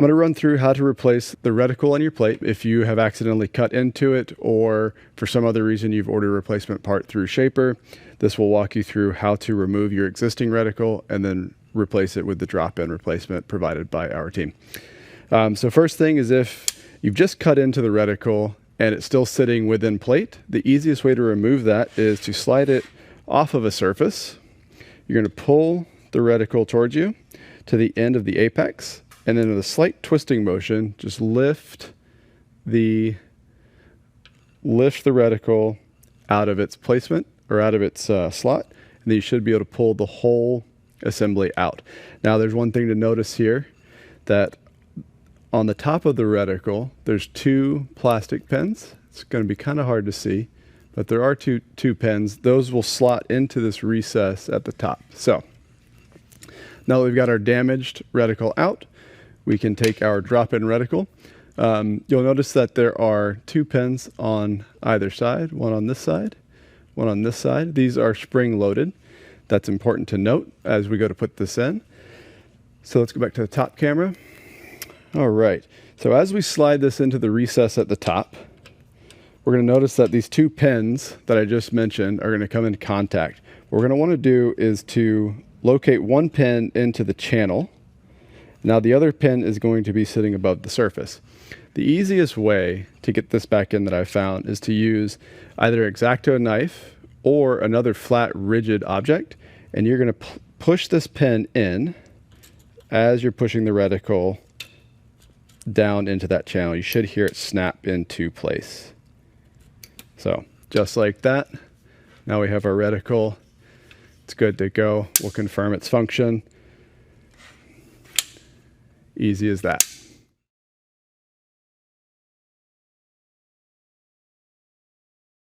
I'm going to run through how to replace the reticle on your plate if you have accidentally cut into it, or for some other reason you've ordered a replacement part through Shaper. This will walk you through how to remove your existing reticle and then replace it with the drop-in replacement provided by our team. So first thing is, if you've just cut into the reticle and it's still sitting within plate, the easiest way to remove that is to slide it off of a surface. You're going to pull the reticle towards you to the end of the apex, and then with a slight twisting motion, just lift the reticle out of its placement, or out of its slot, and then you should be able to pull the whole assembly out. Now there's one thing to notice here, that on the top of the reticle, there's two plastic pins. It's going to be kind of hard to see, but there are two pins. Those will slot into this recess at the top. So now that we've got our damaged reticle out, we can take our drop-in reticle. You'll notice that there are two pins on either side, one on this side, one on this side. These are spring-loaded. That's important to note as we go to put this in. So let's go back to the top camera. All right, so as we slide this into the recess at the top, we're going to notice that these two pins that I just mentioned are going to come into contact. What we're going to want to do is to locate one pin into the channel. Now the other pin is going to be sitting above the surface. The easiest way to get this back in that I've found is to use either an X-Acto knife or another flat rigid object, and you're going to push this pin in as you're pushing the reticle down into that channel. You should hear it snap into place. So just like that, now we have our reticle. It's good to go. We'll confirm its function. Easy as that.